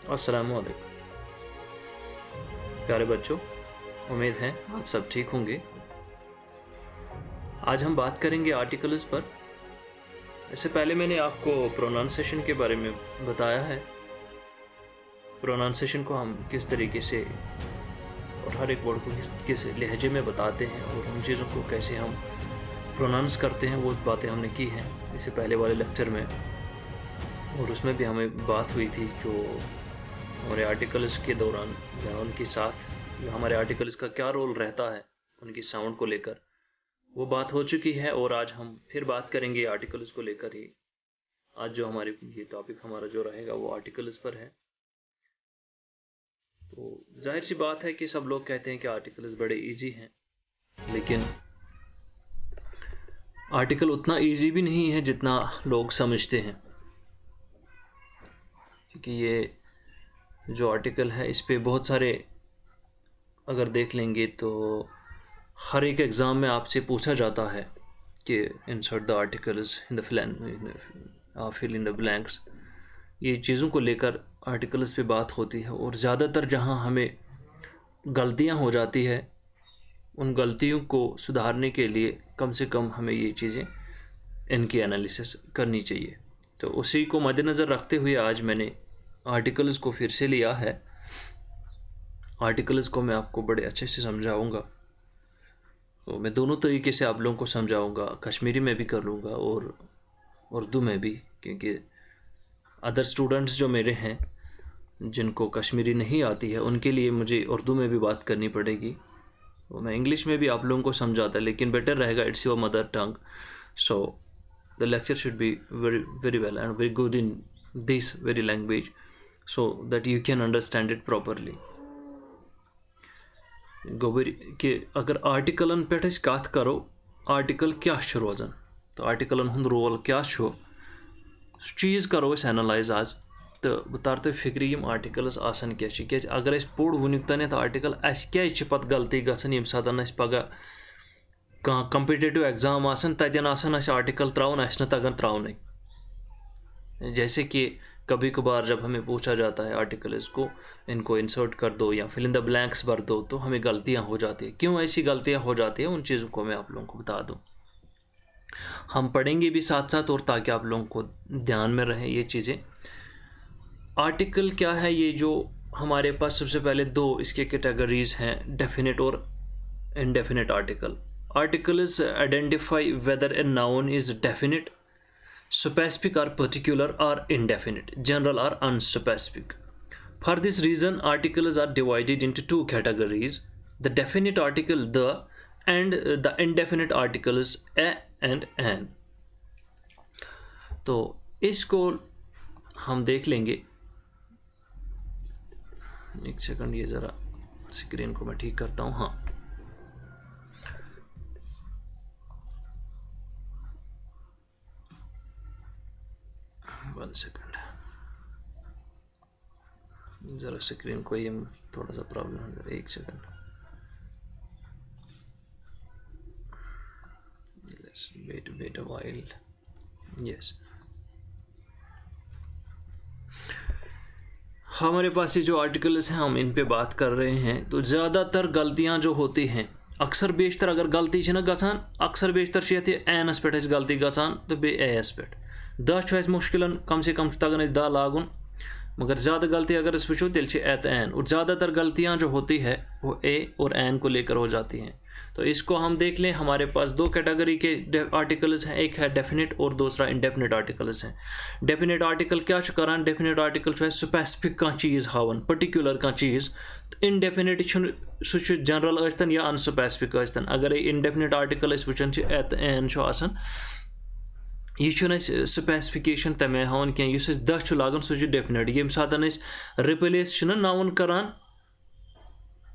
अस्सलाम वालेकुम प्यारे बच्चों, उम्मीद है आप सब ठीक होंगे। आज हम बात करेंगे आर्टिकल्स पर। इससे पहले मैंने आपको प्रोनाउंसिएशन के बारे में बताया है। प्रोनाउंसिएशन को हम किस तरीके से और हर एक वर्ड को किस लहजे में बताते हैं और उन चीज़ों को कैसे हम प्रोनाउंस करते हैं, वो बातें हमने की हैं इससे पहले वाले लेक्चर में। और उसमें भी हमें बात हुई थी जो हमारे आर्टिकल्स के दौरान या उनके साथ जो हमारे आर्टिकल्स का क्या रोल रहता है उनकी साउंड को लेकर, वो बात हो चुकी है। और आज हम फिर बात करेंगे आर्टिकल्स को लेकर ही। आज जो हमारे ये टॉपिक हमारा जो रहेगा वो आर्टिकल्स पर है। तो जाहिर सी बात है कि सब लोग कहते हैं कि आर्टिकल्स बड़े इजी हैं, लेकिन आर्टिकल उतना इजी भी नहीं है जितना लोग समझते हैं। क्योंकि ये जो आर्टिकल है इस पे बहुत सारे अगर देख लेंगे तो हर एक एग्ज़ाम में आपसे पूछा जाता है कि insert the articles in the fill in the blanks. ये चीज़ों को लेकर आर्टिकल्स पे बात होती है और ज़्यादातर जहाँ हमें गलतियाँ हो जाती है उन गलतियों को सुधारने के लिए कम से कम हमें ये चीज़ें इनकी एनालिसिस करनी चाहिए। तो उसी को मद्देनज़र रखते हुए आज मैंने आर्टिकल्स को फिर से लिया है। आर्टिकल्स को मैं आपको बड़े अच्छे से समझाऊंगा। तो मैं दोनों तरीके से आप लोगों को समझाऊंगा, कश्मीरी में भी कर लूँगा और उर्दू में भी, क्योंकि अदर स्टूडेंट्स जो मेरे हैं जिनको कश्मीरी नहीं आती है उनके लिए मुझे उर्दू में भी बात करनी पड़ेगी। तो मैं इंग्लिश में भी आप लोगों को समझाता, लेकिन बेटर रहेगा it's your mother tongue, so the lecture should be very well and very good in this very language so that you can understand it properly। गोबर कि अगर आर्टिकलन पे कत करो, आर्टिकल क्या रोजान, तो आर्टिकलन हुंद रोल क्या चीज़ करो एनालाइज आज। तो बह तार तुम फिक्र यम आर्टिकल्स आसान क्या क्या अगर अस पोड़ वुनिक तान आर्टिकल अस क्या पत गलती गसन यम सात पगह कह कम्पिटिटिव एग्जाम आसन ततन आसन आर्टिकल त्रावन अस न तगन त्रावन। जैसे कि कभी कभार जब हमें पूछा जाता है आर्टिकल्स को इनको इंसर्ट कर दो या फिल इन द ब्लैंक्स भर दो, तो हमें गलतियां हो जाती है। क्यों ऐसी गलतियां हो जाती है उन चीज़ों को मैं आप लोगों को बता दूं। हम पढ़ेंगे भी साथ साथ और ताकि आप लोगों को ध्यान में रहे ये चीज़ें। आर्टिकल क्या है, ये जो हमारे पास सबसे पहले दो इसके कैटेगरीज हैं, डेफिनेट और indefinite article. Articles identify whether a noun is definite, specific or particular or indefinite, general or unspecific. For this reason, articles are divided into two categories: the definite article the and the indefinite articles a and an। तो इसको हम देख लेंगे। एक second, ये ज़रा screen को मैं ठीक करता हूँ। हाँ, वन सेकंड, ज़रा स्क्रीन को ये थोड़ा सा प्रॉब्लम है। एक second, wait a while. Yes, हमारे पास ये जो आर्टिकल्स हैं हम इन पे बात कर रहे हैं। तो ज़्यादातर गलतियां जो होती हैं, अक्सर बेशतर अगर गलती ना गसान, अक्सर बेशतर ये एनस पे गलती गसान तो बे एस पे दह मुश्किल कम से कम तगन दा लागुन, मगर ज़्यादा गलती अगर इस वो तेल एत एन। और ज़्यादातर गलतियाँ जो होती है वो ए और एन को लेकर हो जाती हैं। तो इसको हम देख लें। हमारे पास दो कैटेगरी के आर्टिकल्स हैं, एक है डेफिनेट और दूसरा इनडेफिनेट आर्टिकल्स हैं। डेफिनेट आर्टिकल क्या करान, डेफिनेट आर्टिकल स्पेसिफिक कह चीज़ हावन, पर्टिकुलर कह चीज़। इनडेफिनेट सह जनरल यस्तन या अनस्पेसिफिक यस्तन। अगर इनडेफिनेट आर्टिकल वुचान एत एन यह स्पेसिफिकेशन तमें हान क्या दह लागन सह डेफिनेट। ये सात रिप्लेस नाउन करान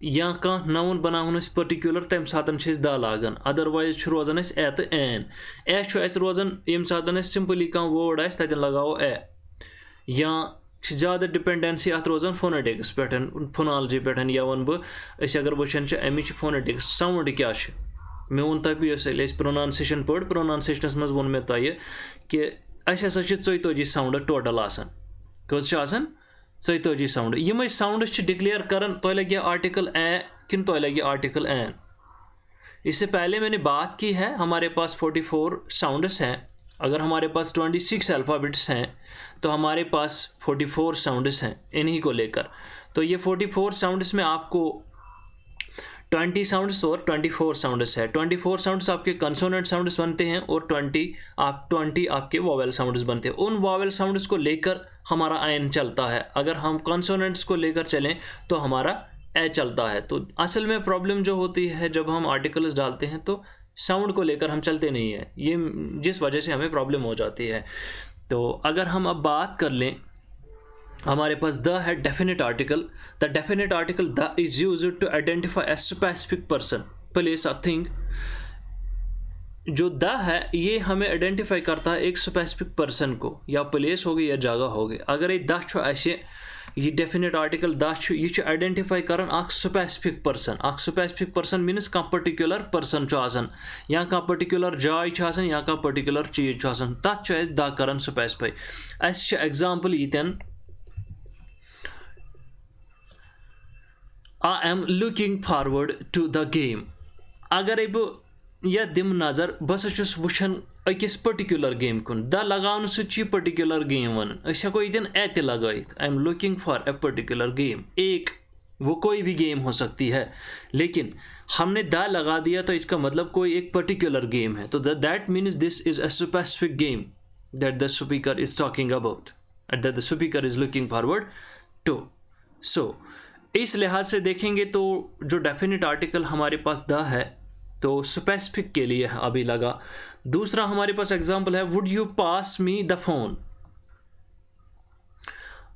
या कह नाउन बनावन पर्टिकुलर तम सात दा लागन, अदरवाइज रोजान एत एन। ए रोजान ये सात सिंपली कह वर्ड तन लगाओ ए, या ज़्यादा डिपेंडेंसी अत रोजान फोनेटिक्स पे, फोनोलॉजी पे, या वन बह अगर वुचान अमिच फोनेटिक्स साउंड क्या। मे वो तह प्रोनाउंसिएशन पढ़, प्रोनाउंसिएशनस मज वो मे तह कि अस 44 साउंड टोटल आसान। कस 42 साउंड यम साउंड डिक्लेयर कर तो लगे आर्टिकल ए कि तो लगे आर्टिकल एन। इससे पहले मैंने बात की है हमारे पास 44 साउंड्स हैं। अगर हमारे पास 26 अल्फ़ाबेट्स हैं तो हमारे पास 44 साउंड्स हैं इन्हीं को लेकर। तो ये 44 साउंड्स में आपको 20 साउंड्स और 24 साउंड्स है। 24 साउंड्स आपके कंसोनेंट साउंड्स बनते हैं और 20 आपके वॉवेल साउंड्स बनते हैं। उन वॉवेल साउंड्स को लेकर हमारा आयन चलता है। अगर हम कंसोनेंट्स को लेकर चलें तो हमारा ए चलता है। तो असल में प्रॉब्लम जो होती है जब हम आर्टिकल्स डालते हैं तो साउंड को लेकर हम चलते नहीं हैं, ये जिस वजह से हमें प्रॉब्लम हो जाती है। तो अगर हम अब बात कर लें, हमारे पास द है definite article. The definite article the is used to identify a specific person, place, a thing. जो द है ये हमें आइडेंटिफाई करता है एक स्पेसिफिक पर्सन को, या प्लेस होगी या जगह होगी। अगर ये द ऐसे ये डेफिनेट आर्टिकल द यह आइडेंटिफाई करान अख स्पेसिफिक पर्सन। अख स्पेसिफिक पर्सन मीन्स कह पर्टिकुलर पर्सन या कह पर्टिकुलर जाय या कह पर्टिकुलर चीज तथ द करान स्पेसिफाई। अस एग्जाम्पल यीतन I am looking forward to the game. अगर बह यह दिम नजर बस वुचान अकिस पर्टिकुलर गेम कुन, द लगान सह पर्टिकुलर गेम वन। हेको यन ए त लगाइथ, I am looking for a particular game. एक वो कोई भी गेम हो सकती है, लेकिन हमने द लगा दिया तो इसका मतलब कोई एक पर्टिकुलर गेम है। तो that means this is a specific game that the speaker is talking about, that the speaker is looking forward to. So इस लिहाज से देखेंगे तो जो डेफिनेट आर्टिकल हमारे पास द है तो स्पेसिफिक के लिए अभी लगा। दूसरा हमारे पास एग्जांपल है would you pass me the phone.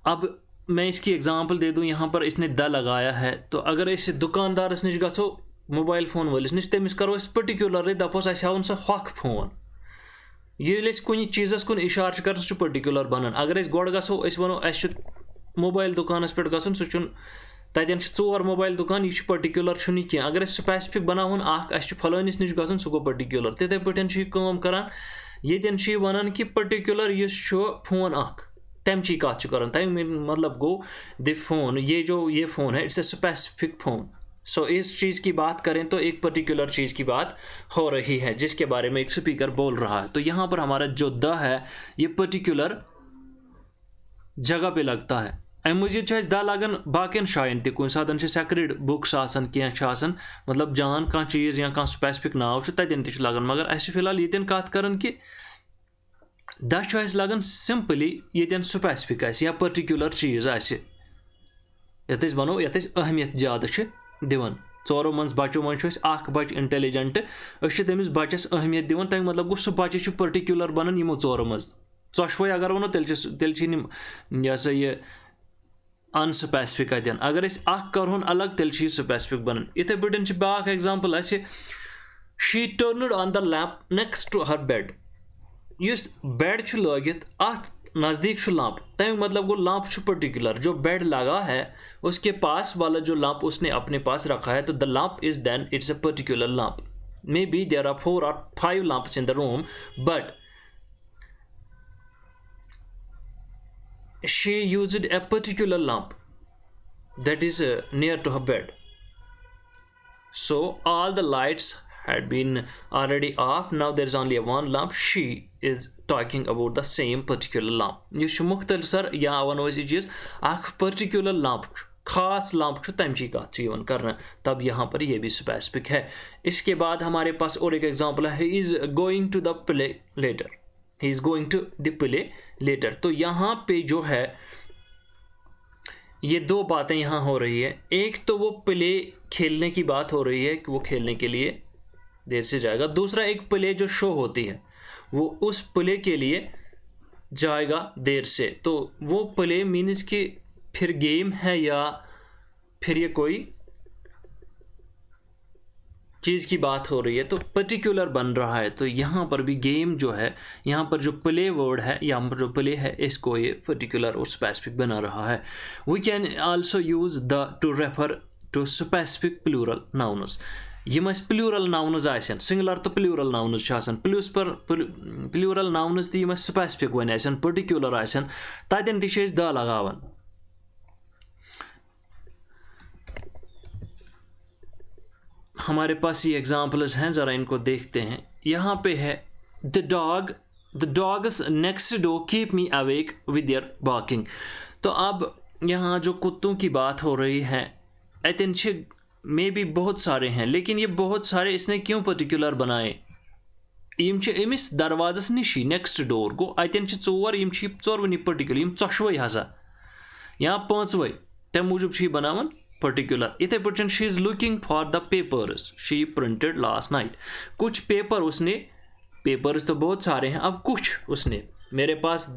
अब मैं इसकी एग्जांपल दे दूं, यहाँ पर इसने द लगाया है। तो अगर इस दुकानदारस निश गो मोबाइल फोन वालिस निश, तमिस करो पर्टिकुलरली दपोस अस हावन सह हक फोन। ये कुन चीज़स कुन इशार कर सह पर्टिकुलर बनन। अगर गोड़ गो वनो अस मोबाइल दुकानस पे गन सह तन 4 मोबाइल दुकान, यह पर्टिकुलर कह। अगर स्पेसिफिक बनावन अस फलानिस निश गन सह गो पर्टिकुलर। तिथे पे करान ये वन कि पर्टिकुलर यह फोन तमची कत कर तम मतलब गो द फोन, ये फोन है इट्स ए स्पेसिफिक फोन। सो इस चीज़ की बात करें तो एक पर्टिकुलर चीज़ की बात हो रही है जिसके बारे में एक स्पीकर बोल रहा है। तो यहाँ पर हमारा जो द है ये पर्टिकुलर जगह पे लगता है। अम मजीद द लगन बाकियन शायन तक कुछ सात सेक्रेड बुक्स कह मतलब जान कह चीज़ या कह स्पेसिफिक नाव तन लगन। मगर अस फिलहाल ये कत कर कि द लगन सिंपली ये स्पेसिफिक या पर्टिकुलर चीज़ ये वनो ये अहमियत ज़्यादा दिवन। 4 मज बचो मज बच इंटेलिजेंट तमिस बचस अहमियत दिवन। तक मतलब गो सह बच्चे पर्टिकुलर बनन यमो 4 मज 2 अगर वनो तेल यह सा ये अनस्पेसिफिक अतन। अगर करन अलग तेल स्पेसिफिक बनन। इथे पे बाक example she turned on the lamp next to her bed. इस बेड लगित अत नज़दीक लंप, तम मतलब गो लंप पर्टिकुलर जो बेड लगा है उसके पास वाला जो लंप उसने अपने पास रखा है। तो the lamp is then it's a particular lamp. Maybe there are 4 or 5 lamps in the room, but she used a particular lamp that is near to her bed. So all the lights had been already off. Now there is only one lamp. She is talking about the same particular lamp. यह मुख्तलिसर या वनो चीज़ particular lamp खास lamp तमची कत कर, तब यहाँ पर यह भी स्पेसिफिक है। इसके बाद हमारे पास और एक एग्जांपल है he is going to the play later. He is going to the play later. तो यहाँ पे जो है ये 2 बातें यहाँ हो रही है। एक तो वो प्ले खेलने की बात हो रही है कि वो खेलने के लिए देर से जाएगा। दूसरा एक प्ले जो शो होती है वो उस प्ले के लिए जाएगा देर से। तो वो प्ले मीन्स कि फिर गेम है या फिर ये कोई चीज़ की बात हो रही है, तो पर्टिकुलर बन रहा है। तो यहाँ पर भी गेम जो है, यहाँ पर जो प्ले वर्ड है या जो प्ले है इसको ये पर्टिकुलर और स्पेसिफिक बना रहा है। We can also use the to refer to specific plural nouns. यम प्लूरल नाउन्स आसन, सिंगुलर तो प्लूरल नाउन्स प्लस पर प्लूरल नाउन्स तो यम स्पेसिफिक वन आसन पर्टिकुलर आसन, ततन द लगावन। हमारे पास ये एग्जाम्पल्स हैं, ज़रा इनको देखते हैं। यहाँ पे है the dogs next door keep me awake with their barking. तो अब यहाँ जो कुत्तों की बात हो रही है, अटेंशन में भी बहुत सारे हैं, लेकिन ये बहुत सारे इसने क्यों पर्टिकुलर बनाए? यम अमिस दरवाजस निशी नेक्स्ट डोर गो अतन चोर, यम चोरवनी पर्टिकुलर, यम चशवे हसा या पांचवे, तम मूजूब बनावन पर्टिकुलर। इथे पे she is looking for the papers she printed last night. कुछ पेपर उसने, पेपर्स तो बहुत सारे हैं, अब कुछ उसने, मेरे पास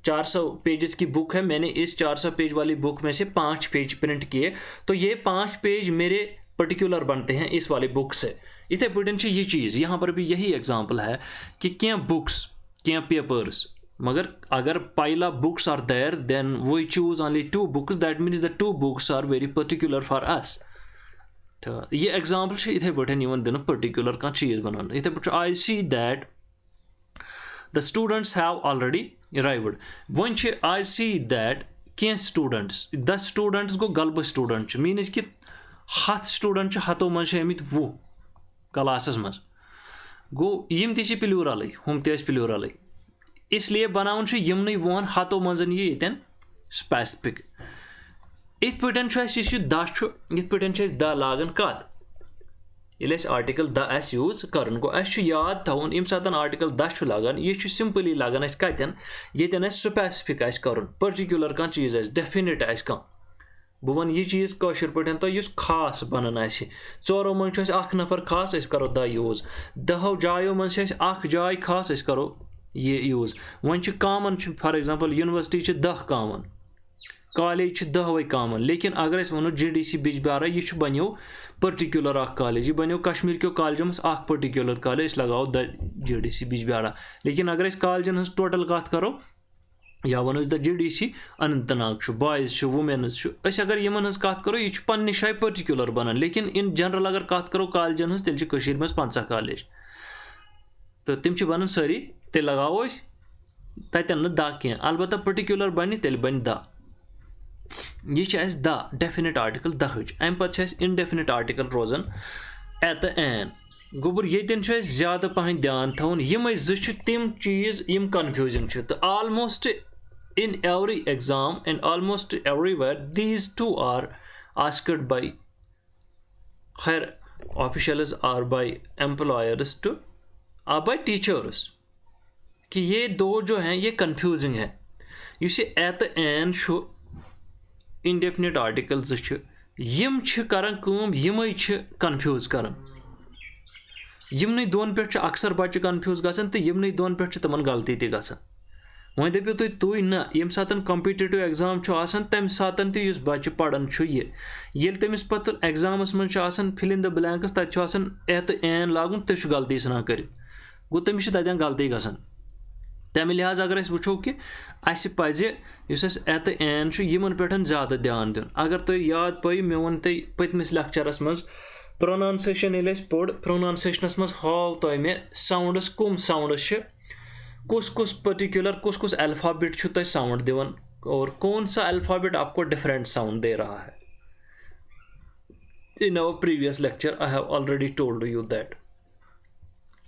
400 पेजेस की बुक है, मैंने इस 400 पेज वाली बुक में से 5 पेज प्रिंट किए, तो ये 5 पेज मेरे पर्टिकुलर बनते हैं इस वाली बुक से। इथे पे ये चीज़ यहाँ पर भी यही एग्जाम्पल है कि क्या बुक्स क्या पेपर्स, मगर अगर pile of books are there then we choose only 2 books, that means the 2 books are very particular for us. तो ये एग्जाम्पल इथे पे दिन पर्टिकुलर कह चीज़ बनाना। इथे पे I see that the students have already arrived. When I see that क्या स्टूडेंट्स, द स्टूडेंट्स गो गलब स्टूडेंट, मीनस कि 100 स्टूडेंट 100 मज आमित 20 क्लासस मज, गो यम ति प्लूरल हम ते प्लूरल, इसलिए बनावन यमन 100 मज ये यन स्पेसिफिक। इत पे द पे द लागन कत ये आर्टिकल द यूज कर गो याद थवन यम सात आर्टिकल द लगान, यह सिंपली लगान कतन ये स्पेसिफिक कर पर्टिकुलर कह चीज़ डेफिनिट कह। बह वन यह चीज़ कशर पे तो खास बनान, 4 मज नफर खास, करो द यूज। 10 जायों मज जाय खास, करो ये use. One common, for example university 10 common, college 10 common, लेकिन अगर वो GDC बिजबिहारा यह बनो पर्टिकुलर कॉलेज, यह बनो कश्मीर के कॉलेजों में पर्टिकुलर कॉलेज, लगाओ द GDC बिजबिहारा। लेकिन अगर कॉलेजन टोटल कत करो या one the GDC Anantnag boys women's, अगर यमन कत करो यह पन्ने जाए पर्टिकुलर बनान, लेकिन इन जनरल अगर कत करो कॉलेजन तेल में 50 कॉलेज, तो तिम बनान सारी, तेल लगाओ तन द कह, अलबत्त पर्टिकुलर बन तेल बन द। यह द डेफिनिट आर्टिकल दहच। अम पे इनडेफिनिट आर्टिकल रोजान एट द एन। गोबर यन ज्यादा पहन ध्यान थवन यम तिम चीज़ यम कन्फ्यूजिंग, तो almost in every exam and almost everywhere these 2 are asked by खैर officials or by employers to or by teachers, कि ये 2 जो हैं ये कन्फ्यूजिंग है। इस एट द एन इनडेफिनिट आर्टिकल्स यम कर कन्फ्यूज कर, यमन 2 पे अक्सर बच्चे कन्फ्यूज गसान, तो यमन 2 पे तमन गलती ती गसान। वह दपो तुई ना यम सात कॉम्पिटिटिव एग्जाम तम सात बच्चे पढ़ान ये तमिस पे एग्जामस मन फिल इन द ब्लैंक्स तक एट एन लागुन, तुम गलती सान कर, गो तमिस तन गलती गसान। तमें लिहाज अगर वो कि पज एट एन यमन पे ज़्यादा ध्यान दिन। अगर तुम याद पे मे वो पतमिस लेक्चरस मज प्रोनाउंसिएशन ये पोड़, प्रोनाउंसिएशनस मज हाव तुम मे साउंडस कम साउंडस कुस पर्टिकुलर कुस अल्फाबेट तुम साउंड दिवन, और कौन सा अल्फाबेट आपको डिफरेंट साउंड दे रहा है। In our previous lecture I have already told you that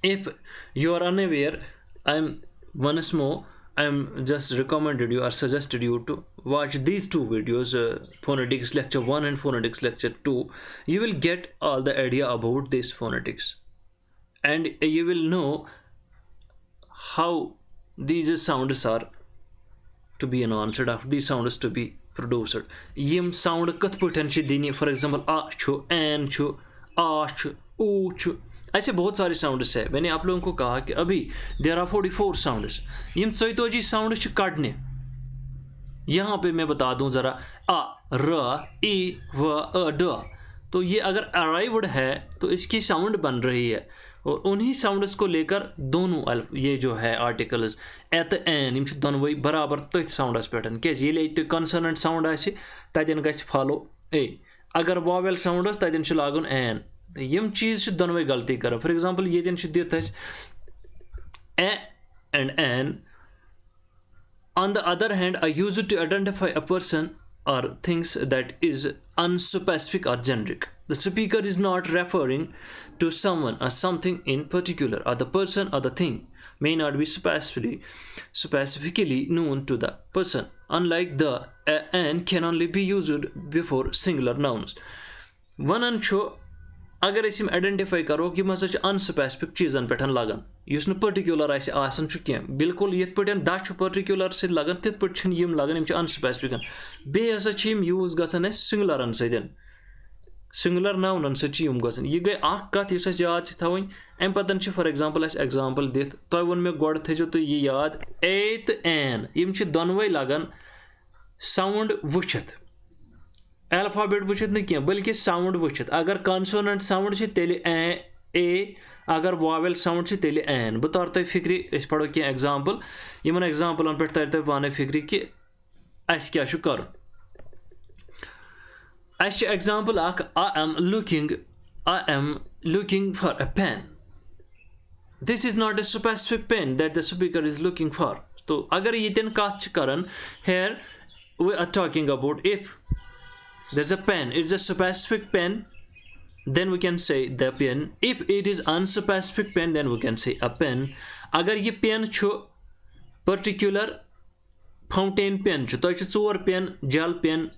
if you are unaware, I am once more I am just recommended you or suggested you to watch these 2 videos, phonetics lecture 1 and phonetics lecture 2. You will get all the idea about this phonetics and you will know how these sounds are to be announced, after these sounds to be produced. Yim sound kat putan dini, for example a chu, an chu, a chu, u chu, ऐसे बहुत सारे sounds है। मैंने आप लोगों को कहा कि अभी देयर आर 44 साउंड्स, यम 44 साउंड्स काटने। यहाँ पे मैं बता दूं ज़रा, आ र ई व अ ड, तो ये अगर अराइव्ड है तो इसकी साउंड बन रही है, और उन्हीं साउंड्स को लेकर दोनों ये जो है आर्टिकल्स एट एन यम दोनों बराबर तथ साउंडस पे ये तुम कॉन्सोनेंट साउंड तन ग फॉलो ए, अगर वॉवेल साउंड तन लागन एन, यम चीज़ दोनों गलती कर। फॉर एग्जांपल ये दित a and an. On the other hand I use to identify a person और थिंग्स दैट इज अनस्पेसिफिक और generic. The speaker is not referring to someone or something in particular, or the person or the thing may not be specifically known to the person. Unlike the and can only be used before singular nouns. Vanan chu agar isim identify karo ki masa unspecific चीजन पेठन लगन use न particular आसे आसन छु के बिल्कुल यत पटन दा छु पर्टिकुलर से लगन तित पट छन यम लगन यम छु अनस्पेसिफिक बे हसा छु यम यूज गसन है सिंगुलरन सदन सिंगुलर नाउनन से छु यम गसन ये गय आख कथ यस याद छ थवइन एम पतन छु फॉर एग्जांपल अस एग्जांपल दित तोय वन मे गोड थजो तो ये याद ए तो एन यम छु दोनवै लगन साउंड वुछत अल्फाबेट वुछत न के बल्कि साउंड वुछत अगर कॉन्सोनेंट साउंड छ तेले ए अगर वावेल साउंड छ तेले एन बह तर तय फिक्री अस पढ़ो के एग्जांपल यमन एग्जांपलन पे तर तय पाने फिक्री कि अस क्या छु कर अस एग्जांपल अख I am looking for a pen this is not a specific pen that the speaker is looking for तो अगर यतन कथ छ करन here we are talking about if there's a pen, it's a specific pen, then we can say the pen. If it is unspecific pen, then we can say a pen. Agar ye pen chu particular fountain pen chu to chor pen gel pen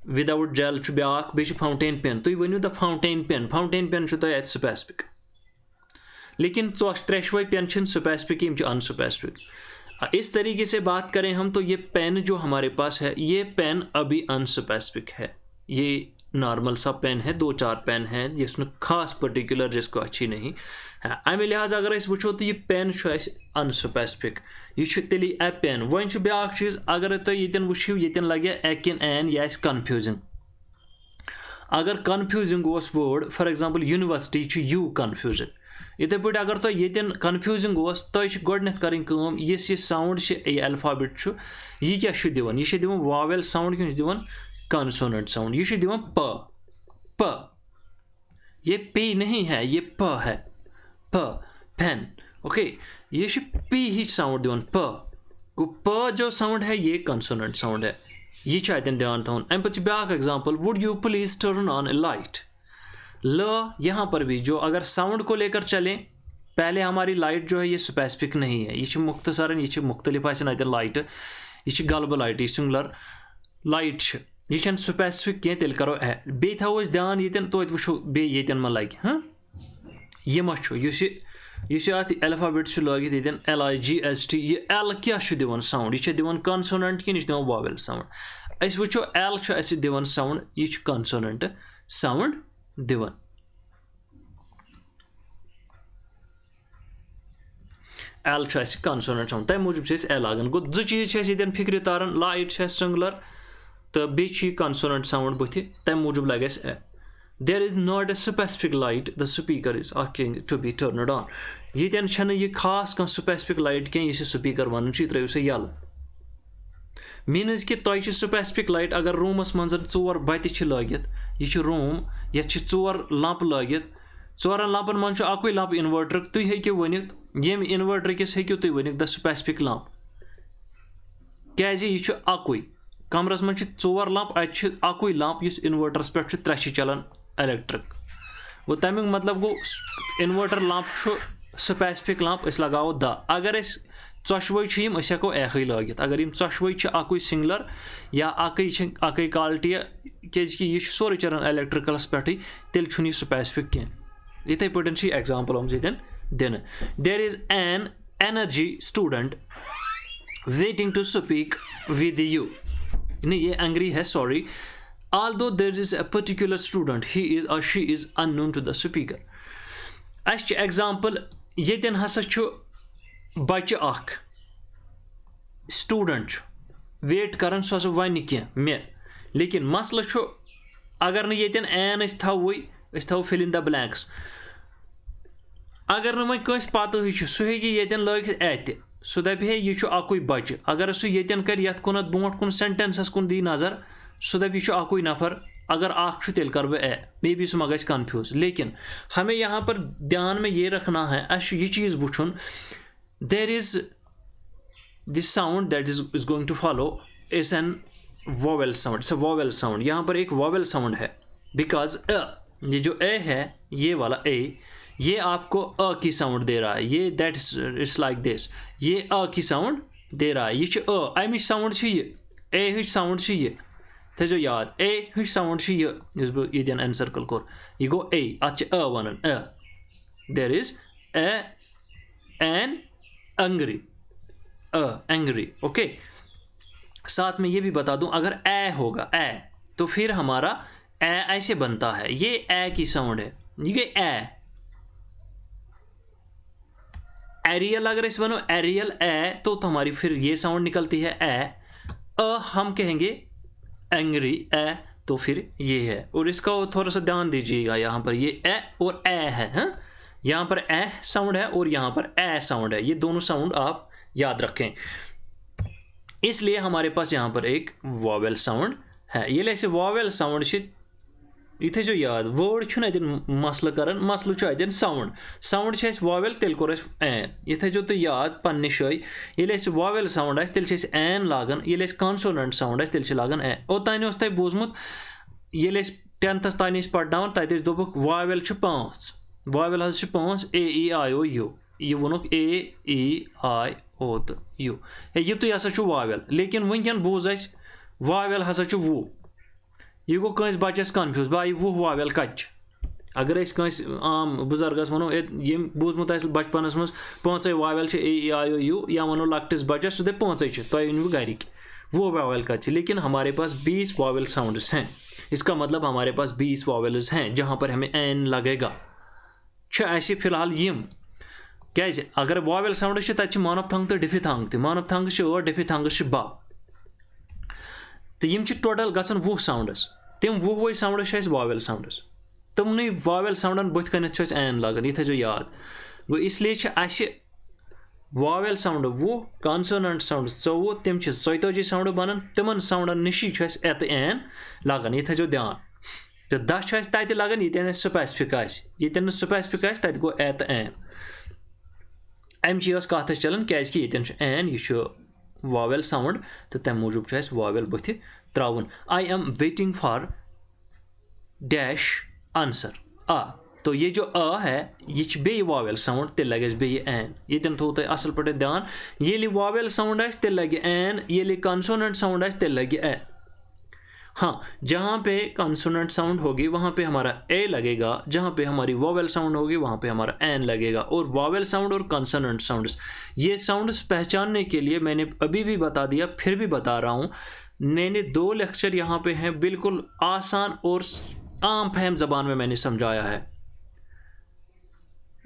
without gel chu byak be fountain pen to when you the fountain pen chu to specific lekin treshway pen chun specific im chu unspecific. इस तरीके से बात करें हम तो ये pen जो हमारे पास है ये पेन अभी अनस्पेसिफिक है ये नॉर्मल सा पेन है 2-4 पेन है जिसमें खास पर्टिकुलर जिसको अच्छी नहीं है अमे लिहाज अगर इस वो तो ये पेन अनस्पेसिफिक यह तेली ए पेन वन ब्या चीज़ अगर तुम ये वो ये लगे एन एन यह कन्फ्यूजिंग अगर confusing word for example university you confusing इथे पे अगर तुम ये कन्फ्यूजिंग तुम गोडनेथ करें इस साउंड यह अल्फाबेट यह क्या दिवान यह दिवान वावेल साउंड कि दिवान कॉन्सोनेंट साउंड यह दिवान प प ये पी नहीं है ये प है प पेन ओके ये पी ही साउंड दिवान प जो साउंड है ये कॉन्सोनेंट साउंड है यह अतन ध्यान थवन अम पे ब्या example would you please turn on A light ल यहाँ पर भी जो अगर साउंड को लेकर चलें पहले हमारी लाइट जो है ये स्पेसिफिक नहीं है ये मुख्तसरन ये मुख्तलिफ लाइट ये गलब लाइट ये सिंगुलर लाइट यह स्पेसिफिक कह तेल करो ए बे थो ध्यान ये तो वो बे ये मा लगे हाँ यह मा अत अल्फाबेट लगित ये LIGHT ये एल क्या दिवान साउंड यह दिवान कॉन्सोनेंट कि दिवान वावेल साउंड अस वो एल दिवान साउंड यह कॉन्सोनेंट साउंड दिवान एल कॉन्सोनेंट साउंड तम मूजूब ए लागन गो जो चीज ये फिक्र तारन लाइट सिंगुलर तो बे कॉन्सोनेंट साउंड बुथ तम मूजूब लगे ए there is not a specific light the speaker is asking to be turned on ये खास कह स्पेसिफिक लाइट कह स्पीकर वन त्रो सा यल मीनस कि तुम स्पेसिफिक लाइट अगर रूमस मज 4 बत्त लगित यह रूम ये 4 लंप लगित 4 लंपन मन अकुई लंप इन्वर्टर तुम हेकि वनित येम इन्वर्टर किस हेकि तुम वनित द स्पेसिफिक लंप क्या यह अकुई कमरस मन 4 लंप अत अकुई लंप इस इन्वर्टरस पे 3 चलान इलेक्ट्रिक गो तमिक मतलब गो इन्वर्टर लंप स्पेसिफिक लंप लगाओ द अगर चौशवे हेको एखी लगित अगर चौशवे अकुई सिंगुलर या अकई क्वालिटी कि यह सोरे चलान इलेक्ट्रिकलस पे तेल यह स्पेसिफिक कह इथे पे एग्जांपल हम दिन there is an energy student waiting to speak with you नहीं ये एंग्री है sorry although there is a particular student he is or she is unknown to the speaker us example ये हसा बच्चे अख स्टूडेंट वेट कर सह one कह मे लेकिन मसल अगर न ये एन थो फिल इन द ब्लैंक्स अगर न वह पत सह हे लगित अत सह दपे यह अकुई बच्चे अगर सह ये कर ये ब्रोट कुन सेंटेंसस कुन दी नजर सह दप यह अकुई नफर अगर अख तेल कर बह ए मे बी सह मा गि कन्फ्यूज लेकिन हमें यहाँ पर ध्यान में ये रखना है अस यह चीज़ वुन there is this sound that is going to follow is an vowel sound. It's a vowel sound. यहाँ पर एक vowel sound है because ये जो ए है, ये वाला ए, ये आपको अ की साउंड दे रहा है, ये दैट इट्स लाइक दिस, ये अ की साउंड दे रहा है, ये अमिच साउंड ये, ए हिच साउंड ये, थो याद, ए हिच साउंड ये बह ये एनसर्कल कोर, यह गो ए, अत one there is an angry, angry, okay. साथ में ये भी बता दूं, अगर ए होगा ए, तो फिर हमारा ए ऐसे बनता है, ये ए की साउंड है, ये ए, एरियल अगर इस बनो एरियल ए, तो हमारी फिर ये साउंड निकलती है ए, हम कहेंगे एंग्री ए, तो फिर ये है। और इसका थोड़ा सा ध्यान दीजिएगा, यहाँ पर ये ए और ए है, हाँ? यहाँ पर ए साउंड है और यहाँ पर ए साउंड है, ये दोनों साउंड आप याद रखें। इसलिए हमारे पास यहाँ पर एक वॉवेल साउंड है, ये ऐसे वॉवेल साउंड इथे जो याद वर्ड मसल कर, मसल साउंड, साउंड वॉवेल तेल कोर एन, इथे जो तो याद पन्ने शाय, ये वॉवेल साउंड तेल एन लागान, ये कॉन्सोनेंट साउंड तेल लागान ए। ओतान तह बोजमुत, ये 10th तान पढ़ान, तत दोक vowel 5, vowel 5, A E I O U, ये वोनुक ए ई आई ओ तो यू, युत हसा वॉवेल, लेकिन वनकन बोज वॉवेल हसा 20, यह गो कंस बचस कन्फ्यूज, भाई 20 वॉवेल कच, अगर कंस आम बुजुर्गस वनो ये बोजमुत बचपनस मज 5 vowel A E I O you, या वनो लक्टिस बचस सह 5 तुम वन गरिक वो वॉवेल कच, लेकिन हमारे पास 20 वॉवेल साउंड्स हैं, इसका मतलब हमारे पास 20 वॉवेल्स हैं जहाँ पर हमें एन लगेगा। ऐसे फिलहाल यम क्या, अगर वॉवेल साउंड तक मोनोफ्थंग तो डिफिथंग तो, मोनोफ्थंग 8, डिफिथंग 12, तो यम टोटल गसन 20 साउंड्स, तम 20 साउंड वॉवेल साउंड्स, तमन वॉवेल साउंडन बुथ कन एन लगन, ये थो याद। गो इसलिए वॉवेल साउंड 20, कॉन्सोनेंट साउंड 24, तम 44 साउंड बनन, तिमन साउंडन निशी एत एन लगन, ये थो ध्यान। तो 10 तत लगन, ये स्पेसिफिक ये स्पेसिफिक तत गो एत एन, अमची कथ चलान क्या एन, यह वॉवेल साउंड, तो तम मूजूब वॉवेल बुथ त्रावन। I am waiting for dash answer ah, तो ये जो अ है यह बे वॉवेल साउंड, तेल लगे बे एन, ये थो तुम असल पे ध्यान, ये वॉवेल साउंड तेल लगे एन, ये कॉन्सोनेंट साउंड तेल लगे ए। हाँ, जहाँ पे कॉन्सोनेंट साउंड होगी वहाँ पे हमारा ए लगेगा, जहाँ पे हमारी वॉवेल साउंड होगी वहाँ पे हमारा एन लगेगा। और वॉवेल साउंड और कॉन्सोनेंट साउंड्स, ये साउंड्स पहचानने के लिए मैंने अभी भी बता दिया, फिर भी बता रहा हूँ, मैंने 2 लेक्चर यहाँ पे हैं, बिल्कुल आसान और आम फहम ज़बान में मैंने समझाया है,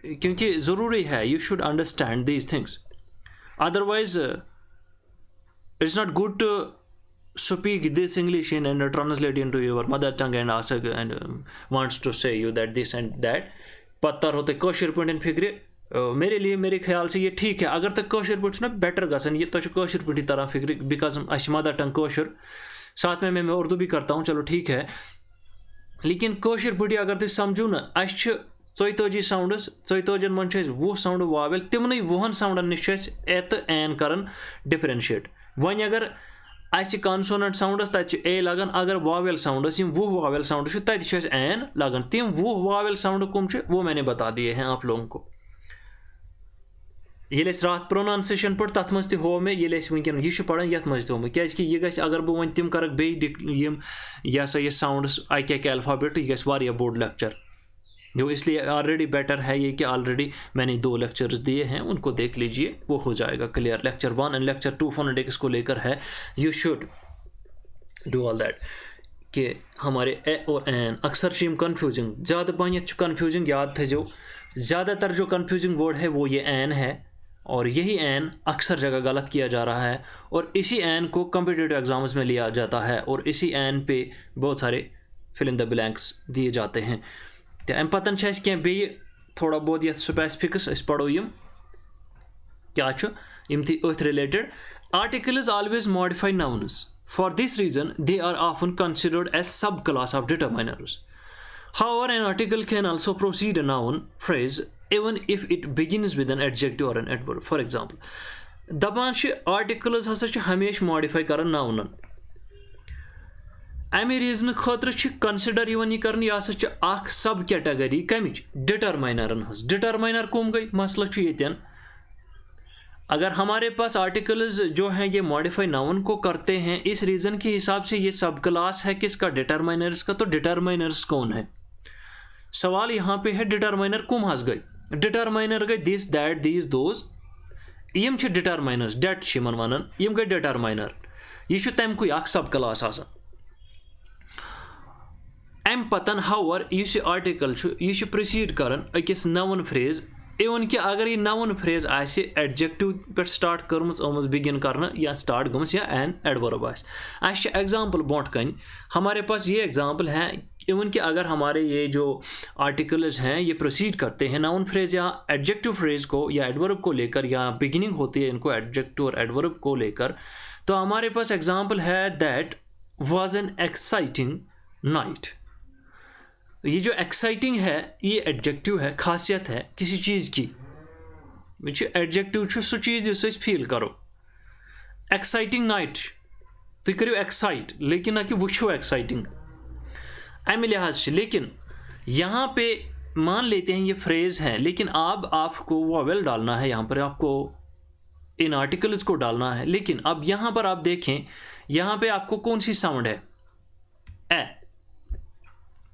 क्योंकि ज़रूरी है, you should understand these things, otherwise it's not good to speak this English in and translate into your mother tongue and ask and wants to say you that this and that, पत्तर होते kosher पे फिक्र, मेरे लिए मेरे ख्याल से ये ठीक है, अगर तक कौशर पे ना बेटर गसन, ये तो कौशर पे तरह फिक्र, बिकॉज अश मदर टंग कौशर, साथ में मैं उर्दू भी करता हूँ, चलो ठीक है, लेकिन कौशर पे अगर तुम समझू ना, अश 42 साउंडस, 42 मन 20 साउंड वॉवेल, तिमन 20 साउंडन निश एत एन कर डिफरेंशिएट। वन अगर कॉन्सोनेंट साउंडस तत ए लगन, अगर वॉवेल साउंडस 20 वॉवेल साउंड तत एन लगन, तम 20 वॉवेल साउंड कम वो मैंने बता दिए हैं आप लोगों को। ये रात प्रोनाउंसिएशन पर तथ मज हो मे, ये वनकन यह पढ़ान ये मज हो क्या, यह गि अगर बह वन तम कर यह सा ये साउंडस अक अल्फाबेट, यह गि बोर्ड लेक्चर, जो इसलिए ऑलरेडी बेटर है ये कि ऑलरेडी मैंने 2 लेक्चर्स दिए हैं, उनको देख लीजिए, वो हो जाएगा clear. Lecture 1 and lecture 2 phonetics को लेकर है, you should do all that, कि हमारे ए और एन अक्सर कन्फ्यूजिंग, ज़्यादा पहनत कन्फ्यूजिंग, याद थे जो ज़्यादातर जो कन्फ्यूजिंग वर्ड है वो ये एन है, और यही एन अक्सर जगह गलत किया जा रहा है, और इसी एन को कॉम्पिटिटिव एग्जाम्स में लिया जाता है, और इसी एन पे बहुत सारे फिल इन द ब्लैंक्स दिए जाते हैं। तो अम पतन क्या बे थोड़ा बहुत ये स्पेसिफिक्स पढ़ो यम क्या थी अथ related. Articles always modify nouns, for this reason they are often considered as subclass of determiners. However, an article can also precede a noun phrase even if it begins with an adjective or an adverb. For example, दपान articles हसा हमेशा modify करन noun, अमे reason खतर consider यह कर यह सब category कमिच डिटरमाइनरन हज। Determiner कम गई मसला ये अगर हमारे पास आर्टिकल्स जो हैं ये मॉडिफाई नाउन को करते हैं, इस रीज़न के हिसाब से ये सब क्लास है किसका, डिटरमाइनर्स का। तो डिटरमाइनर्स कौन है, सवाल यहाँ पे है डिटरमाइनर कम हज गई। डिटरमाइनर गई दिस दैट दीज दोज, यम डिटरमाइनर्स डेट वन यम गई डिटरमाइनर। यह तमक अख सब क्लास आसान। अम पतन हावर इस आर्टिकल यह प्रोसीड कर अकिस नाउन फ्रेज, इवन कि अगर यह नाउन फ्रेज आसे एडजेक्टिव पे स्टार्ट कर्मज बिगिन करना या स्टार्ट गमस या एन एडवर्ब आस एग्जाम्पल ब्रोट कन हमारे पास ये एग्जाम्पल है। इवन कि अगर हमारे ये जो आर्टिकल्स हैं ये प्रोसीड करते हैं नाउन फ्रेज या एडजेक्टिव फ्रेज को या एडवर्ब को लेकर, या बिगिनिंग होती है इनको एडजेक्टिव और एडवर्ब को लेकर, तो हमारे पास एग्जाम्पल है that was an exciting night. ये जो एक्साइटिंग है ये एडजेक्टिव है, खासियत है किसी चीज़ की। एडजेक्टिव सो चीज़ जिस फील करो। एक्साइटिंग नाइट तो करो एक्साइट, लेकिन ना कि वो एक्साइटिंग अमे लिहाज से। लेकिन यहाँ पे मान लेते हैं ये फ्रेज है, लेकिन अब आपको वॉवेल डालना है, यहाँ पर आपको इन आर्टिकल्स को डालना है। लेकिन अब यहाँ पर आप देखें, यहाँ पे आपको कौन सी साउंड है,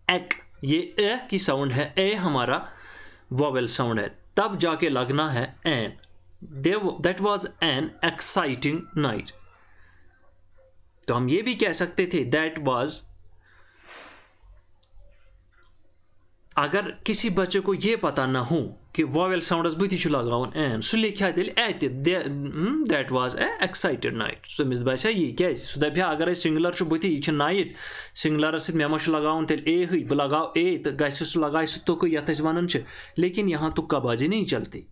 एक, ये ए की साउंड है, ए हमारा वॉवेल साउंड है, तब जाके लगना है an. That was an exciting night. तो हम ये भी कह सकते थे दैट वाज, अगर किसी बच्चे को ये पता ना हो कि वॉवेल साउंडस बुथि लगावन एन, सह लिखा तेल that was a excited night. समिस बसा ये क्या सह दपा अगर सिंगुलर बुथि यह नाइट, सिंगुलरस सह मेमो लगावन तेल ए ही बह लगाव ए तो गस सह लगा तुक यथ वन। लेकिन यहाँ तुक्काबाजी नहीं चलती,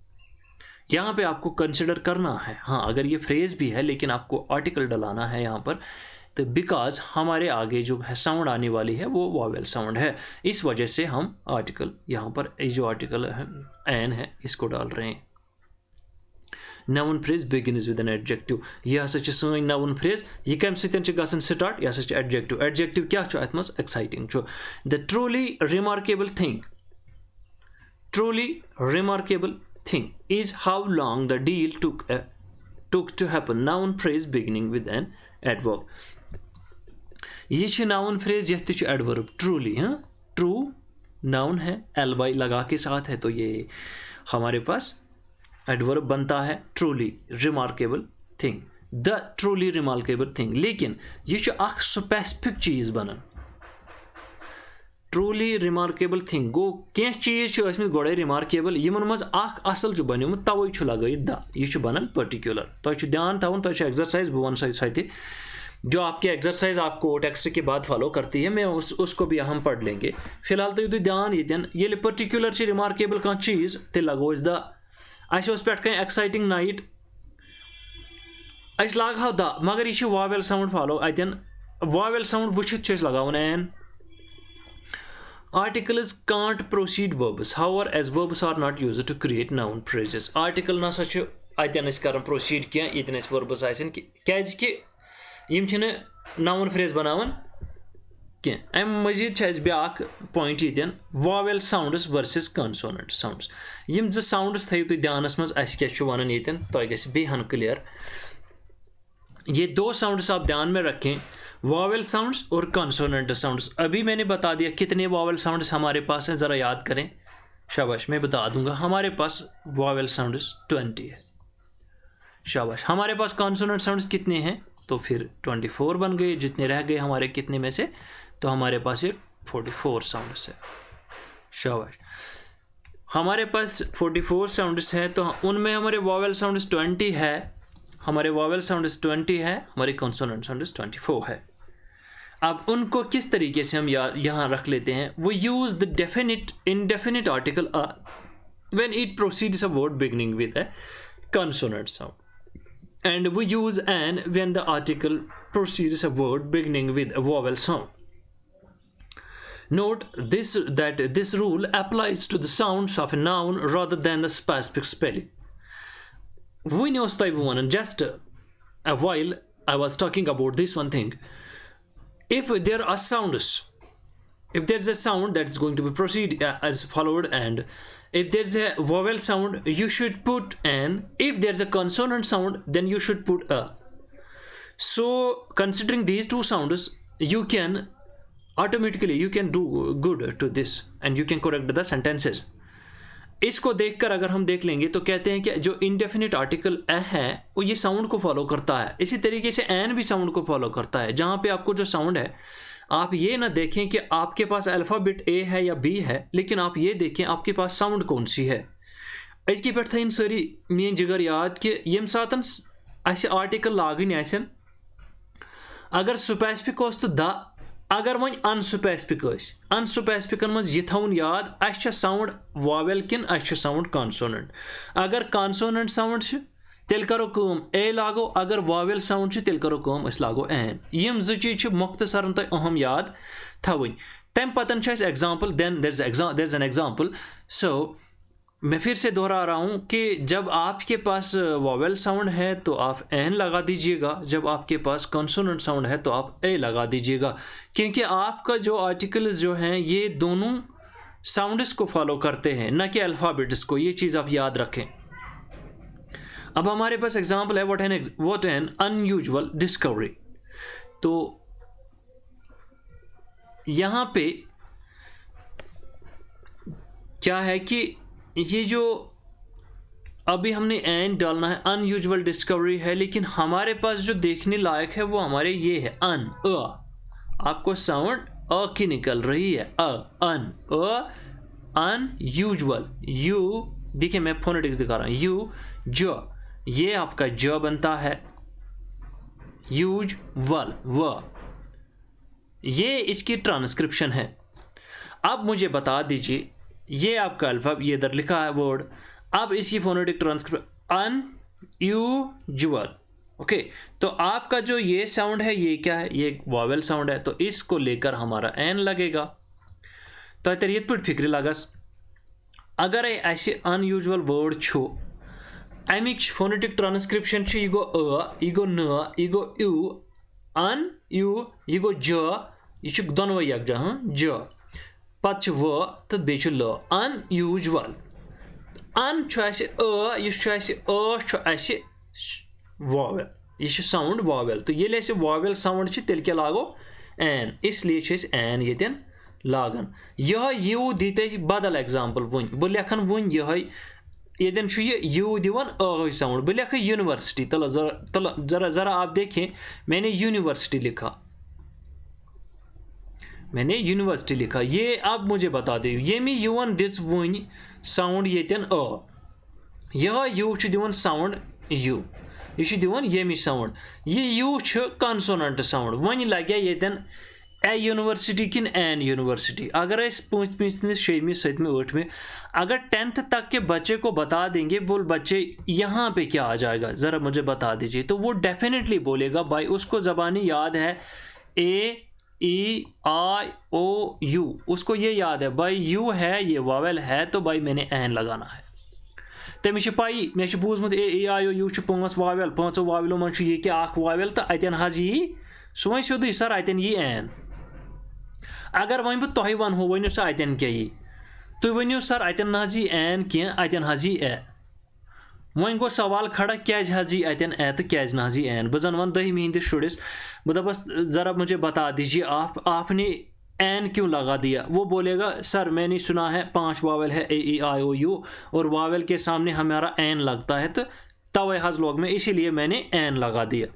यहाँ पे आपको कंसिडर करना है। हाँ, अगर ये फ्रेज भी है लेकिन आपको आर्टिकल डलाना है यहाँ पर, तो बिकॉज हमारे आगे जो है साउंड आने वाली है वो वॉवेल साउंड है, इस वजह से हम आर्टिकल यहाँ पर जो आर्टिकल है एन है इसको डाल रहे हैं। Noun phrase begins with an adjective, यह हसा सही नाउन फ्रेज, यह कम सतन स्टार्ट, यह हसा एडजेक्टिव। एडजेक्टिव क्या अत मज exciting. The truly remarkable thing, truly remarkable thing is how long the deal took to happen. Noun phrase beginning with an adverb, ये नाउन फ्रेज यह एडवर्ब ट्रूली। हाँ, true noun है, L Y लगा के साथ है, तो ये हमारे पास एडवर्ब बनता है truly remarkable thing, the truly remarkable thing. लेकिन यह अख स्पेसिफिक चीज़ बनन। ट्रूली रिमार्केबल थिंग गो कह चीज़ गोड़े रिमार्केबल, यमन मज अख असल बनोमुत, तवे लगे द, यह बनान पर्टिकुलर। तुम ध्यान थवन, तुम एक्सरसाइज बह वन सो जो आपकी एक्सरसाइज आपको टेक्स्ट के बाद फॉलो करती है, मैं उसको भी हम पढ़ लेंगे। फिलहाल तो यह ध्यान ये पर्टिकुलर रिमार्केबल कह चीज़ ते लगो द अस पे कह एक्साइटिंग नाइट अस लागो द, मगर यह वॉवेल साउंड फॉलो अतन वॉवेल साउंड वुचित लगावन N. Articles can't precede verbs, however, as verbs are not used to create noun phrases. Article ना सच अतन कर proceed क्या इतने verbs आसन कि यम नाउन फ्रेज बनावन कह। अम मजीद ब्याक पॉइंट यन vowel sounds versus consonant sounds. यम जो साउंड्स थो तुम ध्यानस मज अस क्या वन ये तुम गहन क्लियर। ये दो साउंड्स आप ध्यान में रखें, वॉवेल साउंड्स और कंसोनेंट साउंड्स। अभी मैंने बता दिया कितने वॉवेल साउंड्स हमारे पास हैं, ज़रा याद करें। शाबाश, मैं बता दूंगा। हमारे पास वॉवेल साउंड्स 20 है। शाबाश। हमारे पास कंसोनेंट साउंड्स कितने हैं, तो फिर 24 बन गए। जितने रह गए हमारे कितने में से, तो हमारे पास ये 44 साउंड्स है। शाबाश। हमारे पास 44 साउंड्स है, तो उनमें हमारे वॉवेल साउंड्स 20 है, हमारे वॉवेल साउंड्स 20 है, हमारे कॉन्सोनेंट साउंड्स 24 है। अब उनको किस तरीके से हम यहाँ रख लेते हैं, वो use the definite indefinite article when it proceeds a word beginning with a consonant sound, and we use an when the article precedes a word beginning with a vowel sound. Note that this rule applies to the sounds of a noun rather than the specific spelling. We know just a while I was talking about this one thing. if there are sounds, if there's a sound that is going to be proceed as followed, and if there's a vowel sound, you should put an. If there's a consonant sound, then you should put a. So considering these two sounds, you can automatically you can do good to this and you can correct the sentences. इसको देखकर अगर हम देख लेंगे तो कहते हैं कि जो इंडेफिनिट आर्टिकल ए है वो ये साउंड को फॉलो करता है, इसी तरीके से एन भी साउंड को फॉलो करता है। जहाँ पे आपको जो साउंड है, आप ये ना देखें कि आपके पास अल्फ़ाबेट ए है या बी है, लेकिन आप ये देखें आपके पास साउंड कौन सी है। इसकी पे थी सारी मेन जिगर याद कि यम सातन असे आर्टिकल लागन आसन, अगर स्पेसिफिक ओस तो द, अगर वन अनस्पेसिफिक अनस्पेसिफिकन मज यह थवन याद अस साउंड वावेल किन अस साउंड कॉन्सोनेंट। अगर कॉन्सोनेंट साउंड तेल करो कम ए लागो, अगर वावेल साउंड तेल करो कम अस लागो एन। यम जो चीज मुख्तसरन तक अहम याद थवन। तम पतन example, then there is an example. So मैं फिर से दोहरा रहा हूँ कि जब आपके पास वॉवेल साउंड है तो आप एन लगा दीजिएगा, जब आपके पास कॉन्सोनेंट साउंड है तो आप ए लगा दीजिएगा, क्योंकि आपका जो आर्टिकल्स जो हैं ये दोनों साउंड्स को फॉलो करते हैं, न कि अल्फ़ाबेट्स को। ये चीज़ आप याद रखें। अब हमारे पास एग्जाम्पल है व्हाट एन अनयूजुअल डिस्कवरी। तो यहाँ पे क्या है कि ये जो अभी हमने एन डालना है, अनयूजुअल डिस्कवरी है, लेकिन हमारे पास जो देखने लायक है वो हमारे ये है अन, आपको साउंड अ की निकल रही है, अन, अनयूजुअल। यू देखिए मैं फोनेटिक्स दिखा रहा हूँ, यू ज, ये आपका ज बनता है, यूजुअल व, ये इसकी ट्रांसक्रिप्शन है। अब मुझे बता दीजिए, ये आपका अल्फाब ये इधर लिखा है वर्ड, अब इसकी फोनेटिक ट्रांसक्रिप्शन अनयूजुअल। ओके, तो आपका जो ये साउंड है ये क्या है, ये वॉवेल साउंड है, तो इसको लेकर हमारा एन लगेगा। तो ये फिक्र लगस अगर ऐसे अनयूजुअल वर्ड छो, अमिक फोनेटिक ट्रांसक्रिप्शन यह गो अ, यह गो न, यह गो यू, अन यू, यह गो ज, यह दोनों यकजा ज, पत व तो बे ल, अनयूजुअल। अन वॉवेल, यह साउंड वॉवेल, तो ये वॉवेल साउंड तेल क्या लागो एन, इसलिए एन ये लागन। यह यू दीते बदल एग्जाम्पल वन, बह लेखन वन ये यू दिवन साउंड, बह लेख यूनिवर्सिटी। तलो जरा जरा आप देखें, मैंने यूनिवर्सिटी लिखा, मैंने यूनिवर्सिटी लिखा। ये अब मुझे बता दे ये यून दिस वन साउंड येतन अ, यह यू दिवन साउंड यू, यह दिवन ये साउंड, ये यू कॉन्सोनेंट साउंड। वन लगे येतन ए यूनिवर्सिटी किन एन यूनिवर्सिटी। अगर इस 5वीं 6वीं 7वीं 8वीं अगर 10th तक के बच्चे को बता देंगे, बोल बच्चे यहाँ पे क्या आ जाएगा ज़रा मुझे बता दीजिए, तो वो डेफिनेटली बोलेगा भाई, उसको ज़बानी याद है ए ई आई ओ यू, उसको ये याद है भाई यू है ये वावेल है, तो भाई मैंने एन लगाना है। तमिस पाई मे बूजमुत ए E I O you 5 Wavell, 5 वावेलों मन ये क्या वावेल, तो अतन हज यी सो वो सोद सर अतन यी एन। अगर वन बह तुह वनो वनो सा अतन क्या यी, तुम वनो सर अतन ना यी एन क्या, अतन हज यी ए। वन गो सवाल खड़ा क्या हज यी अतन ए तो क्या ना यी एन। बह जन वन 10वीं हिंदिस शुरिस, बह दपस ज़रा मुझे बता दीजिए आपने एन क्यों लगा दिया। वो बोलेगा सर मैंने सुना है 5 वावेल है ए ई आई ओ यू, और वावेल के सामने हमारा एन लगता है, तो तवे हज लोग में इसीलिए मैंने एन लगा दिया।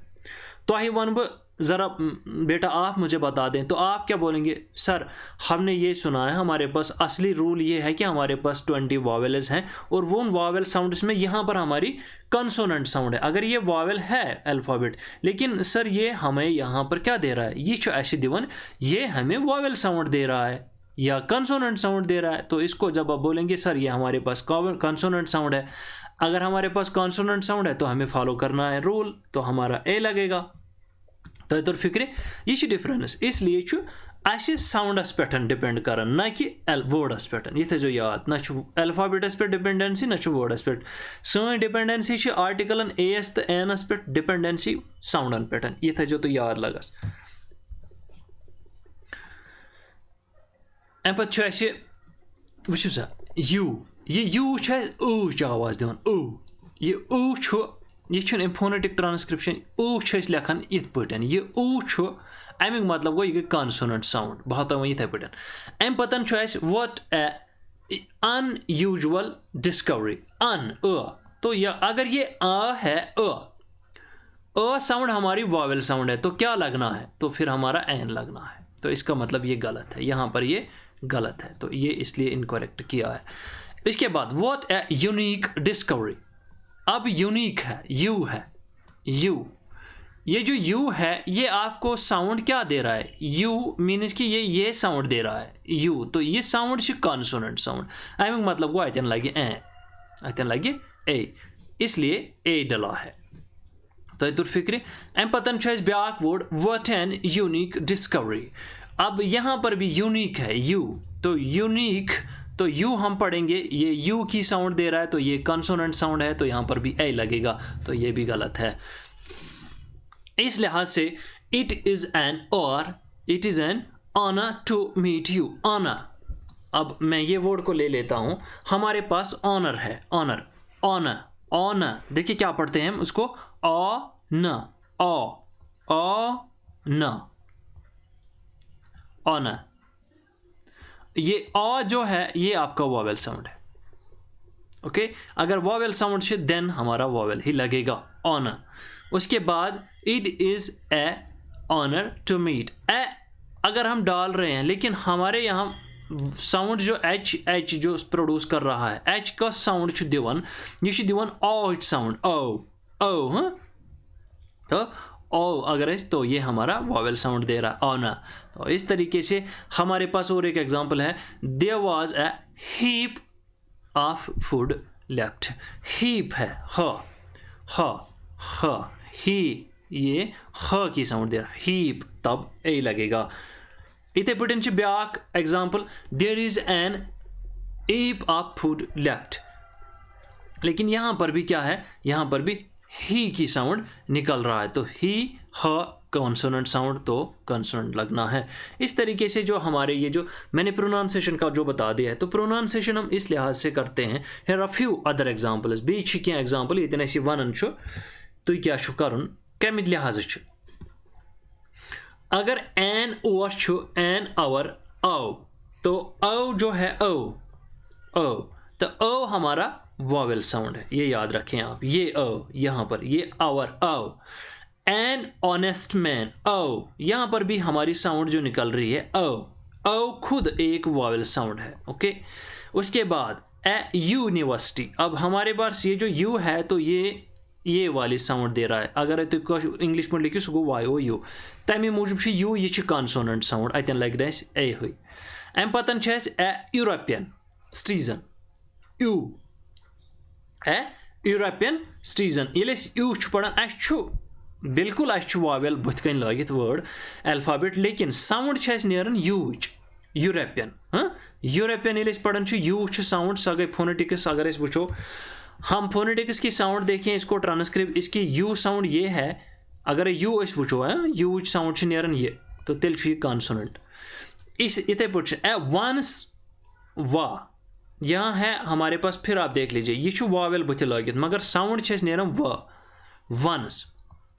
तो ही वन बह ज़रा बेटा आप मुझे बता दें, तो आप क्या बोलेंगे, सर हमने ये सुना है, हमारे पास असली रूल ये है कि हमारे पास 20 वावेल्स हैं, और वो उन वावेल साउंड्स में यहाँ पर हमारी कंसोनेंट साउंड है। अगर ये वावेल है अल्फ़ाबेट, लेकिन सर ये हमें यहाँ पर क्या दे रहा है, ये ऐसे दिवन ये हमें वावेल साउंड दे रहा है या कंसोनेंट साउंड दे रहा है, तो इसको जब आप बोलेंगे सर ये हमारे पास कंसोनेंट साउंड है, अगर हमारे पास कंसोनेंट साउंड है तो हमें फॉलो करना है रूल, तो हमारा ए लगेगा। तो फिक्र यह डिफरेंस, इसलिए साउंडस पे डिपेंड कर, ना कि वर्डस पे। यह थो याद, ना अल्फ़ाबेटस पे डिपेंडेंसी, ना वर्डस पे। सन डिपेंडेंसी आर्टिकलन एस तो एनस पे, डिपेंडेंसी साउंडन पे, यह थो तो याद लगस। अम पे वो सा यू ये यू च आवाज दिवान ये यह फोनेटिक ट्रांसक्रिप्शन लेखान इत पे ये अमिक मतलब गो यह गई कॉन्सोनेंट साउंड बह हतो इथे पे अम पतन व्हाट अनयूजुअल डिस्कवरी तो यह अगर ये अ है अ साउंड हमारी वॉवेल साउंड है तो क्या लगना है, तो फिर हमारा एन लगना है, तो इसका मतलब ये गलत है, यहाँ पर ये गलत है, तो ये इसलिए इनकरेक्ट किया है। इसके बाद व्हाट ए यूनिक डिस्कवरी, अब यूनिक है यू ये जो यू है ये आपको साउंड क्या दे रहा है, यू मीन्स कि ये साउंड दे रहा है यू, तो ये साउंड से कॉन्सोनेंट साउंड अमिक मतलब गो अतन लगे ए इसलिए ए डला है। तो तुर फिक्र अम पतन back word what an unique discovery, अब यहाँ पर भी यूनिक है यू, तो यूनिक तो यू हम पढ़ेंगे ये यू की साउंड दे रहा है तो ये कॉन्सोनेंट साउंड है, तो यहाँ पर भी ए लगेगा, तो ये भी गलत है। इस लिहाज से it is an honour to meet you, honour, अब मैं ये वर्ड को ले लेता हूँ, हमारे पास ऑनर है, ऑनर देखिए क्या पढ़ते हैं हम उसको ऑनर, ये जो है ये आपका वॉवेल साउंड है, ओके, अगर वॉवेल साउंड से देन हमारा वॉवेल ही लगेगा ऑनर। उसके बाद it is a honour to meet, ए अगर हम डाल रहे हैं लेकिन हमारे यहाँ साउंड जो एच जो प्रोड्यूस कर रहा है एच का साउंड दिवन यह दिवन ओ साउंड हाँ, तो ओ अगर तो ये हमारा वॉवेल साउंड दे रहा है ऑनर। तो इस तरीके से हमारे पास और एक एग्जांपल है, there was a heap of food left, heap है ही ये की साउंड दे रहा है हीप, तब ए लगेगा। इथे पटन ब्याक example, there is an heap of food left, लेकिन यहाँ पर भी क्या है, यहाँ पर भी ही की साउंड निकल रहा है, तो ही कॉन्सोनेंट साउंड, तो कॉन्सोनेंट लगना है। इस तरीके से जो हमारे ये जो मैंने प्रोनाउंसिएशन का जो बता दिया है, तो प्रोनाउंसिएशन हम इस लिहाज से करते हैं। Here are few other examples, बीच क्या एग्जांपल ये ऐसी वन तो क्या कर कमित लिहाज, अगर एन एन आवर तो जो है तो हमारा वॉवेल साउंड है, ये याद रखें आप, ये यहाँ पर ये आवर एन ऑनेस्ट मैन यहाँ पर भी हमारी साउंड जो निकल रही है खुद एक वॉवेल साउंड है, ओके। उसके बाद ए यूनिवर्सिटी, अब हमारे पास ये जो यू है तो ये वाली साउंड दे रहा है, अगर तो इंग्लिश में लिखियो सो गो वाई ओ यू, तमे मूजूब यह कॉन्सोनेंट साउंड अतन लग ए हुई। अम पतन ए यूरोपियन सिटीजन, यूरोपियन सिटीजन, ये यू पढ़ान बिल्कुल वावेल बुथ कन लगित वर्ड अल्फाबेट, लेकिन साउंड नेरन यूच यूरोपियन, यूरोपियन ये पढ़ान यू साउंड, सो गई फोनेटिक्स। अगर वो हम फोनेटिक्स की साउंड देखें, इसको ट्रांसक्रिप्ट इसकी यू साउंड ये है, अगर यू वो है यू साउंड नेरन ये, तो तेल कॉन्सोनेंट। इस इथे पे वंस वा यहाँ है हमारे पास, फिर आप देख लीजिए ये वावेल बुथ लगित मगर साउंड नेरन वंस,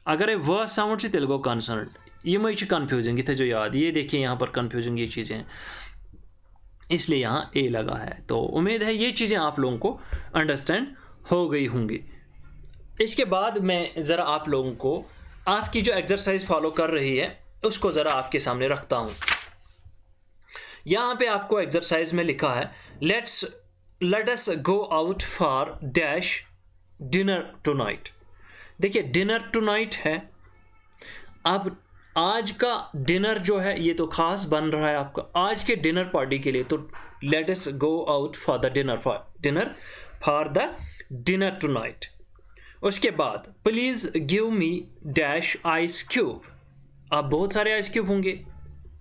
अगर व साउंड से तेल गो कॉन्सोनेंट, ये कन्फ्यूजिंग इथे जो याद, ये देखिए यहाँ पर कन्फ्यूजिंग ये चीज़ें हैं, इसलिए यहाँ ए लगा है। तो उम्मीद है ये चीज़ें आप लोगों को अंडरस्टैंड हो गई होंगी। इसके बाद मैं ज़रा आप लोगों को आपकी जो एक्सरसाइज फॉलो कर रही है उसको ज़रा आपके सामने रखता हूँ। यहाँ पे आपको एक्सरसाइज में लिखा है let us go out for dash dinner tonight. देखिए डिनर टुनाइट है, अब आज का डिनर जो है ये तो खास बन रहा है आपका आज के डिनर पार्टी के लिए, तो let us go out for the dinner tonight. उसके बाद please give me dash ice cube, अब बहुत सारे आइस क्यूब होंगे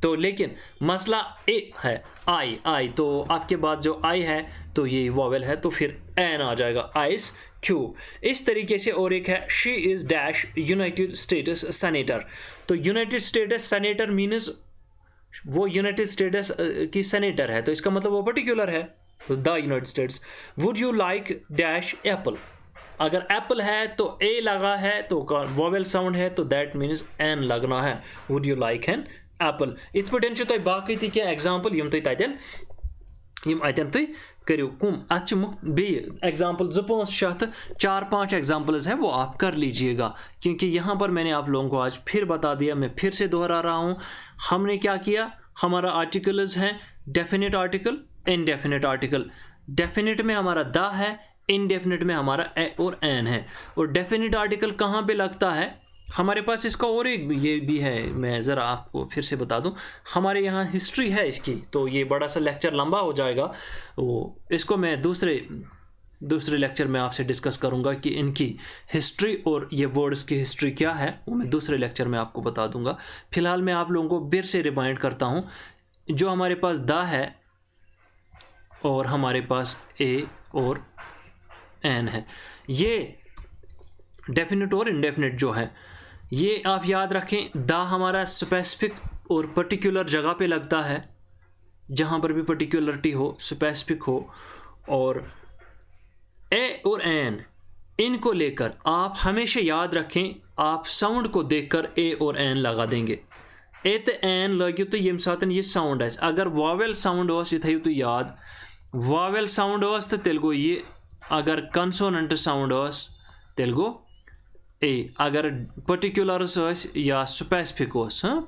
तो, लेकिन मसला ए है आई, तो आपके बाद जो आई है तो ये वॉवेल है, तो फिर एन आ जाएगा आइस क्यूब। इस तरीके से और एक है she is dash United states senator, तो यूनाइटेड स्टेट्स सेनेटर मीन्स वो यूनाइटेड स्टेट्स की सेनेटर है, तो इसका मतलब वो पर्टिकुलर है, तो the United states. Would you like dash Apple, अगर एप्पल है तो ए लगा है तो वोवेल साउंड है, तो दैट मीन्स एन लगना है। Would you like an apple. इत पटन तुम बाकी ती क्या एग्जाम्पल यम तुम अतन तुम करियो कुम अच्छ बे एग्जाम्पल 2-5 4-5 एग्जाम्पल्स हैं, वो आप कर लीजिएगा, क्योंकि यहाँ पर मैंने आप लोगों को आज फिर बता दिया, मैं फिर से दोहरा रहा हूँ। हमने क्या किया, हमारा आर्टिकल्स हैं definite article, indefinite article. Definite में हमारा द है, इनडेफिनेट में हमारा ए और एन है। और डेफिनेट आर्टिकल कहाँ पे लगता है हमारे पास, इसका और एक ये भी है, मैं ज़रा आपको फिर से बता दूं, हमारे यहाँ हिस्ट्री है इसकी, तो ये बड़ा सा लेक्चर लंबा हो जाएगा, वो इसको मैं दूसरे लेक्चर में आपसे डिस्कस करूंगा कि इनकी हिस्ट्री और ये वर्ड्स की हिस्ट्री क्या है, वो मैं दूसरे लेक्चर में आपको बता दूंगा। फिलहाल मैं आप लोगों को फिर से रिमाइंड करता हूँ, जो हमारे पास द है और हमारे पास ए और एन है, ये डेफिनेट और इनडेफिनेट जो है, ये आप याद रखें। द हमारा स्पेसिफिक और पर्टिकुलर जगह पे लगता है, जहाँ पर भी पर्टिकुलरिटी हो, स्पेसिफिक हो। और ए और एन, इनको लेकर आप हमेशा याद रखें, आप साउंड को देखकर ए और एन लगा देंगे। ए तो एन लगे तो ये साथ ये साउंड है, अगर वावेल साउंड ये थो तो याद, वावेल साउंड तो तेल गो ये, अगर कंसोनेंट साउंड तेल गो ए, अगर पर्टिकुलर या स्पेसिफिक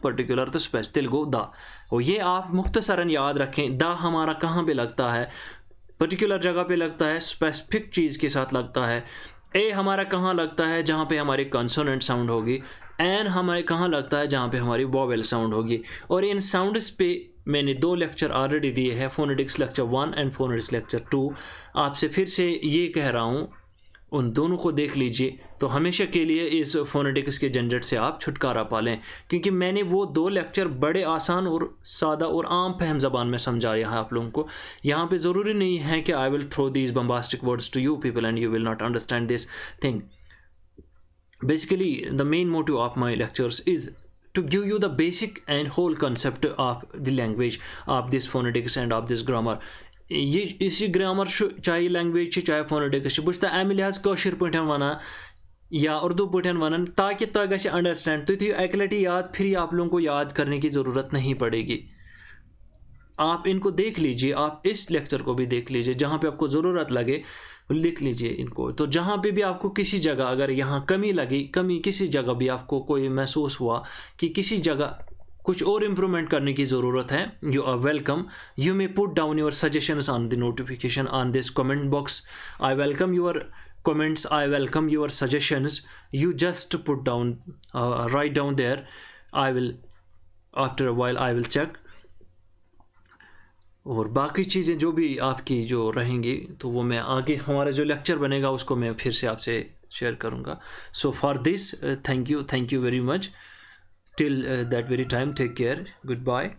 पर्टिकुलर तो स्पेसिफिक तेल गो द। और ये आप मुख्तसरन याद रखें, द हमारा कहाँ पे लगता है, पर्टिकुलर जगह पे लगता है, स्पेसिफिक चीज़ के साथ लगता है। ए हमारा कहाँ लगता है, जहाँ पे हमारी कंसोनेंट साउंड होगी। एन हमारे कहाँ लगता है, जहाँ पे हमारी वोवेल साउंड होगी। और इन साउंड्स पे मैंने 2 लेक्चर ऑलरेडी दिए हैं, phonetics lecture 1 and phonetics lecture 2। आपसे फिर से ये कह रहा हूँ, उन दोनों को देख लीजिए, तो हमेशा के लिए इस फोनेटिक्स के झंझट से आप छुटकारा पा लें, क्योंकि मैंने वो 2 लेक्चर बड़े आसान और सादा और आम फहम ज़बान में समझाया है आप लोगों को। यहाँ पे ज़रूरी नहीं है कि I will throw these bombastic words to you people and you will not understand this thing. Basically, the main motive of my lectures is to give you the basic and whole concept of the language, of this phonetics and of this grammar. ये इसी grammar चाहे language चाहे phonetics बस अमे लिहाज कशर पे one या उर्दू पे वन, ताकि तुम गि अंडरस्टैंड, तुम अक लटि याद, फिर आप लोगों को याद करने की ज़रूरत नहीं पड़ेगी। आप इनको देख लीजिए, आप इस लेक्चर को भी देख लीजिए, जहाँ पे आपको ज़रूरत लगे लिख लीजिए इनको। तो जहाँ पे भी आपको किसी जगह अगर यहाँ कमी लगी, किसी जगह भी आपको कोई महसूस हुआ कि किसी जगह कुछ और इम्प्रूवमेंट करने की ज़रूरत है, you are welcome. You may put down your suggestions on the notification on this comment box. I welcome your comments, I welcome your suggestions. You just put down, write down there. I will, after a while I will check. और बाकी चीज़ें जो भी आपकी जो रहेंगी, तो वो मैं आगे हमारा जो लेक्चर बनेगा उसको मैं फिर से आपसे शेयर करूँगा। So for this, thank you very much. Till that very time, take care, good bye.